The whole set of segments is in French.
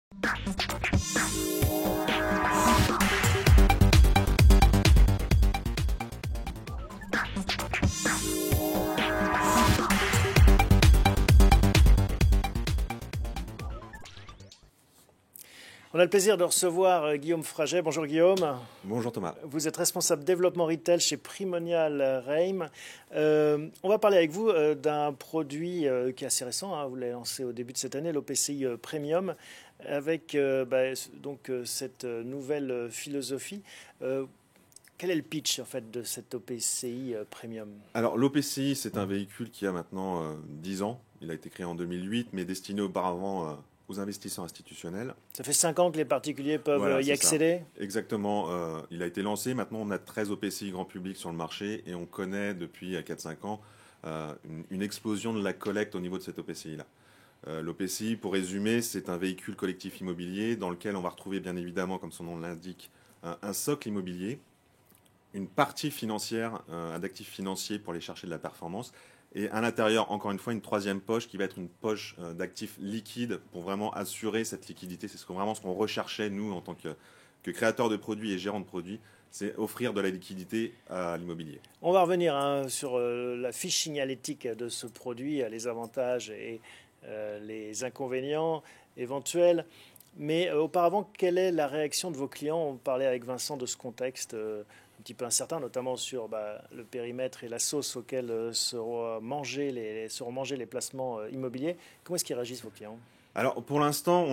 On a le plaisir de recevoir Guillaume Fraget. Bonjour Guillaume. Bonjour Thomas. Vous êtes responsable développement retail chez Primonial Reim. On va parler avec vous d'un produit qui est assez récent. Vous l'avez lancé au début de cette année, l'OPCI Premium, avec cette nouvelle philosophie. Quel est le pitch en fait de cet OPCI Premium? Alors l'OPCI, c'est un véhicule qui a maintenant 10 ans. Il a été créé en 2008, mais destiné auparavant aux investisseurs institutionnels. Ça fait 5 ans que les particuliers peuvent y accéder? Exactement. Il a été lancé. Maintenant, on a 13 OPCI grand public sur le marché et on connaît depuis 4-5 ans une explosion de la collecte au niveau de cet OPCI-là. L'OPCI, pour résumer, c'est un véhicule collectif immobilier dans lequel on va retrouver bien évidemment, comme son nom l'indique, un socle immobilier, une partie financière, d'actifs financiers pour aller chercher de la performance. Et à l'intérieur, encore une fois, une troisième poche qui va être une poche d'actifs liquides pour vraiment assurer cette liquidité. C'est vraiment ce qu'on recherchait, nous, en tant que créateurs de produits et gérants de produits, c'est offrir de la liquidité à l'immobilier. On va revenir sur la fiche signalétique de ce produit, les avantages et les inconvénients éventuels. Mais auparavant, quelle est la réaction de vos clients? On parlait avec Vincent de ce contexte un petit peu incertain, notamment sur le périmètre et la sauce auquel seront mangés les placements immobiliers. Comment est-ce qu'ils réagissent, vos clients? Alors, pour l'instant,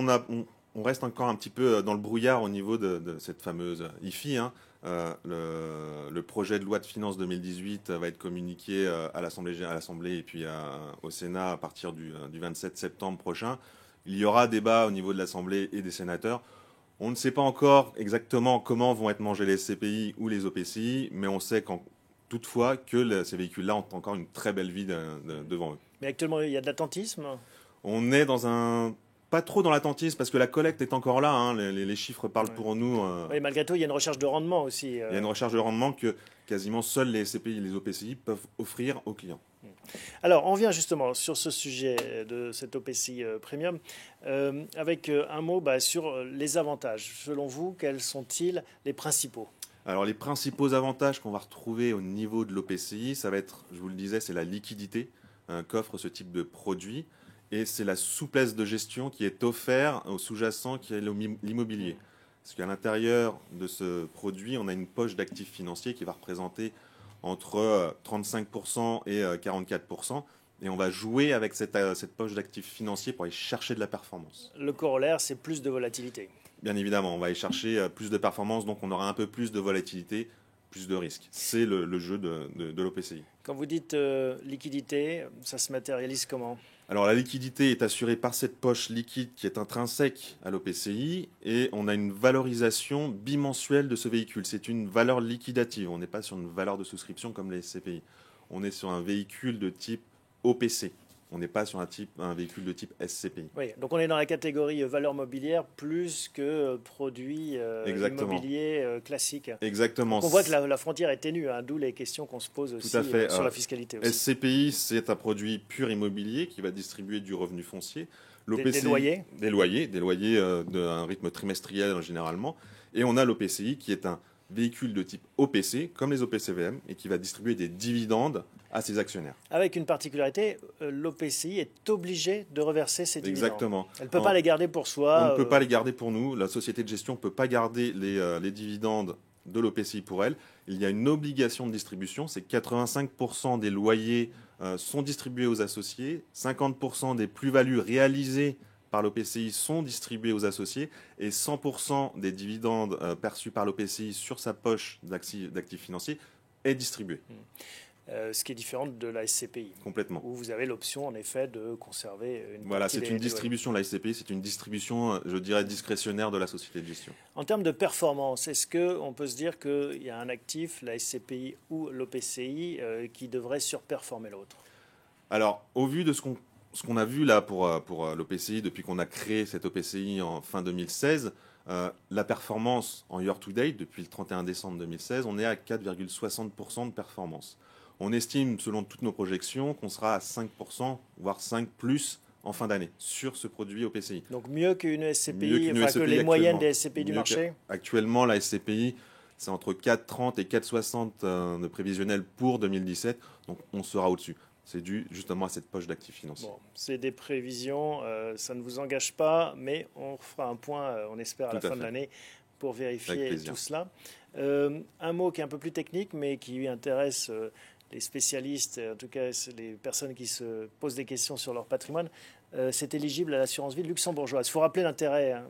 on reste encore un petit peu dans le brouillard au niveau de cette fameuse IFI. Le projet de loi de finances 2018 va être communiqué à l'Assemblée et puis au Sénat à partir du 27 septembre prochain. Il y aura débat au niveau de l'Assemblée et des sénateurs. On ne sait pas encore exactement comment vont être mangés les SCPI ou les OPCI, mais on sait toutefois que ces véhicules-là ont encore une très belle vie devant eux. Mais actuellement, il y a de l'attentisme? On est pas trop dans l'attentisme parce que la collecte est encore là. Les chiffres parlent pour nous. Oui, malgré tout, il y a une recherche de rendement aussi. Il y a une recherche de rendement que quasiment seuls les SCPI et les OPCI peuvent offrir aux clients. Alors, on vient justement sur ce sujet de cet OPCI Premium avec un mot sur les avantages. Selon vous, quels sont-ils les principaux? Alors, les principaux avantages qu'on va retrouver au niveau de l'OPCI, ça va être, je vous le disais, c'est la liquidité qu'offre ce type de produit et c'est la souplesse de gestion qui est offerte au sous-jacent qui est l'immobilier. Parce qu'à l'intérieur de ce produit, on a une poche d'actifs financiers qui va représenter entre 35% et 44%. Et on va jouer avec cette poche d'actifs financiers pour aller chercher de la performance. Le corollaire, c'est plus de volatilité. Bien évidemment, on va aller chercher plus de performance, donc on aura un peu plus de volatilité, plus de risques. C'est le jeu de l'OPCI. Quand vous dites liquidité, ça se matérialise comment? Alors la liquidité est assurée par cette poche liquide qui est intrinsèque à l'OPCI et on a une valorisation bimensuelle de ce véhicule. C'est une valeur liquidative, on n'est pas sur une valeur de souscription comme les SCPI. On est sur un véhicule de type OPC, on n'est pas sur un véhicule de type SCPI. Oui, donc on est dans la catégorie valeur mobilière plus que produit immobilier classique. Exactement. Donc on voit que la frontière est ténue, d'où les questions qu'on se pose aussi sur la fiscalité aussi. SCPI, c'est un produit pur immobilier qui va distribuer du revenu foncier. Des loyers. Des loyers d'un rythme trimestriel généralement. Et on a l'OPCI qui est un véhicule de type OPC, comme les OPCVM, et qui va distribuer des dividendes à ses actionnaires. Avec une particularité, l'OPCI est obligé de reverser ses dividendes. Exactement. Elle ne peut pas les garder pour soi. On ne peut pas les garder pour nous. La société de gestion ne peut pas garder les dividendes de l'OPCI pour elle. Il y a une obligation de distribution. C'est 85% des loyers sont distribués aux associés, 50% des plus-values réalisées par l'OPCI sont distribués aux associés et 100% des dividendes perçus par l'OPCI sur sa poche d'actifs financiers est distribué. Ce qui est différent de la SCPI. Complètement. Où vous avez l'option, en effet, de conserver une Voilà, partie c'est une distribution, la SCPI, c'est une distribution, je dirais, discrétionnaire de la société de gestion. En termes de performance, est-ce qu'on peut se dire qu'il y a un actif, la SCPI ou l'OPCI, qui devrait surperformer l'autre? Alors, au vu de ce qu'on a vu là pour l'OPCI, depuis qu'on a créé cet OPCI en fin 2016, la performance en year-to-date, depuis le 31 décembre 2016, on est à 4,60% de performance. On estime, selon toutes nos projections, qu'on sera à 5%, voire 5 plus en fin d'année sur ce produit OPCI. Donc mieux qu'une SCPI, Mieux qu'une que SCPI les moyennes des actuellement. SCPI du marché? Actuellement, la SCPI, c'est entre 4,30 et 4,60 de prévisionnel pour 2017. Donc on sera au-dessus. C'est dû justement à cette poche d'actifs financiers. Bon, c'est des prévisions, ça ne vous engage pas, mais on fera un point, on espère, à la fin de l'année pour vérifier tout cela. Un mot qui est un peu plus technique, mais qui intéresse les spécialistes, en tout cas les personnes qui se posent des questions sur leur patrimoine, c'est éligible à l'assurance vie luxembourgeoise. Il faut rappeler l'intérêt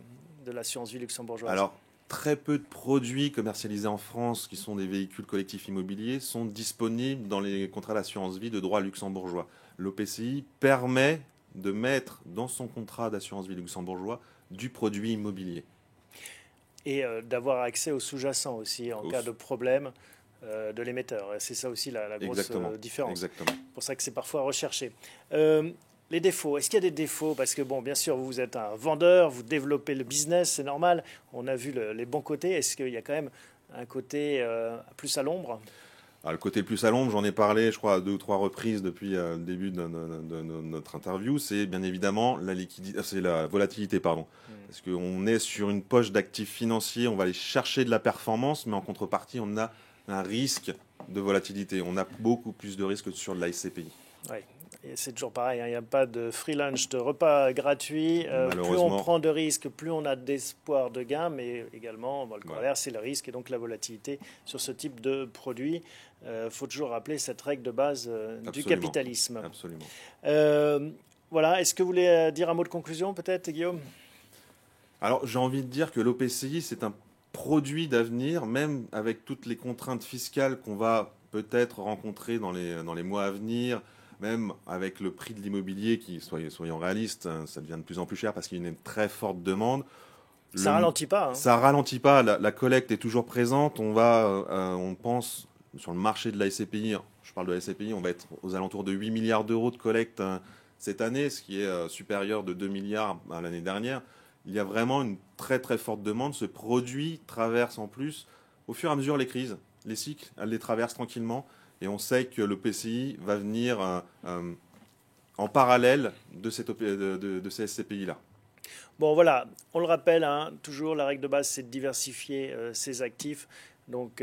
de l'assurance vie luxembourgeoise. Alors, très peu de produits commercialisés en France qui sont des véhicules collectifs immobiliers sont disponibles dans les contrats d'assurance vie de droit luxembourgeois. L'OPCI permet de mettre dans son contrat d'assurance vie luxembourgeois du produit immobilier. Et d'avoir accès aux sous-jacents aussi en cas de problème de l'émetteur. C'est ça aussi la grosse différence. Exactement. C'est pour ça que c'est parfois recherché. Les défauts, est-ce qu'il y a des défauts? Parce que, bon, bien sûr, vous êtes un vendeur, vous développez le business, c'est normal. On a vu les bons côtés. Est-ce qu'il y a quand même un côté plus à l'ombre? Le côté plus à l'ombre, j'en ai parlé, je crois, à 2 ou 3 reprises depuis le début de notre interview. C'est bien évidemment c'est la volatilité, pardon. Parce qu'on est sur une poche d'actifs financiers, on va aller chercher de la performance, mais en contrepartie, on a un risque de volatilité. On a beaucoup plus de risques que sur de la SCPI. Oui. Et c'est toujours pareil, il n'y a pas de free lunch, de repas gratuit. Plus on prend de risques, plus on a d'espoir de gain, mais également, le corollaire, c'est le risque et donc la volatilité sur ce type de produit. Il faut toujours rappeler cette règle de base du capitalisme. Absolument. Voilà, est-ce que vous voulez dire un mot de conclusion peut-être, Guillaume? Alors, j'ai envie de dire que l'OPCI, c'est un produit d'avenir, même avec toutes les contraintes fiscales qu'on va peut-être rencontrer dans les mois à venir, même avec le prix de l'immobilier qui, soyons réalistes, ça devient de plus en plus cher parce qu'il y a une très forte demande. Ça ne ralentit pas. Hein. Ça ralentit pas. La collecte est toujours présente. On pense, sur le marché de la SCPI, je parle de la SCPI, on va être aux alentours de 8 milliards d'euros de collecte cette année, ce qui est supérieur de 2 milliards à l'année dernière. Il y a vraiment une très forte demande. Ce produit traverse en plus, au fur et à mesure, les crises, les cycles, elle les traverse tranquillement. Et on sait que le PCI va venir en parallèle de ces SCPI-là. Bon, voilà, on le rappelle, toujours la règle de base, c'est de diversifier ses actifs. Donc,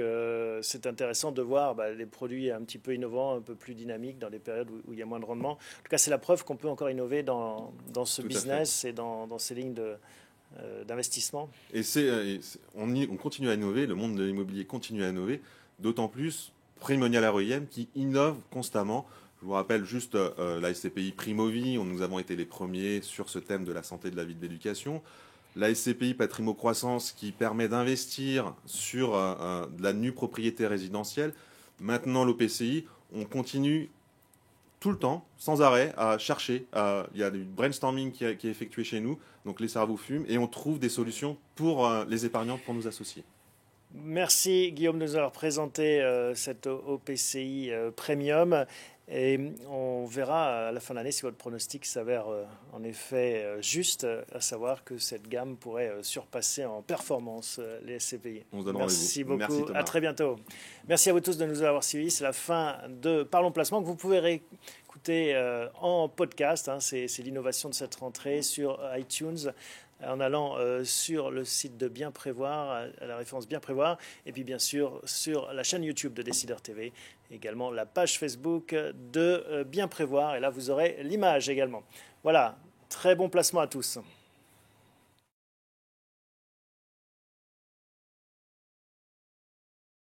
c'est intéressant de voir des produits un petit peu innovants, un peu plus dynamiques dans des périodes où il y a moins de rendement. En tout cas, c'est la preuve qu'on peut encore innover dans ce business et dans ces lignes d'investissement. Et on continue à innover, le monde de l'immobilier continue à innover, d'autant plus Primonial REIM qui innove constamment. Je vous rappelle juste la SCPI Primovie, où nous avons été les premiers sur ce thème de la santé, de la vie, de l'éducation. La SCPI Patrimo Croissance qui permet d'investir sur de la nue propriété résidentielle. Maintenant l'OPCI, on continue tout le temps, sans arrêt, à chercher. Il y a du brainstorming qui est effectué chez nous, donc les cerveaux fument, et on trouve des solutions pour les épargnants, pour nos associés. Merci Guillaume de nous avoir présenté cette OPCI Premium. Et on verra à la fin de l'année si votre pronostic s'avère en effet juste, à savoir que cette gamme pourrait surpasser en performance les SCPI. On se donne Merci beaucoup, Merci, Thomas. à très bientôt. Merci à vous tous de nous avoir suivis. C'est la fin de Parlons Placement que vous pouvez réécouter en podcast. C'est l'innovation de cette rentrée sur iTunes, en allant sur le site de Bien Prévoir, à la référence Bien Prévoir, et puis bien sûr sur la chaîne YouTube de Décideur TV, également la page Facebook de Bien Prévoir, et là vous aurez l'image également. Voilà, très bon placement à tous.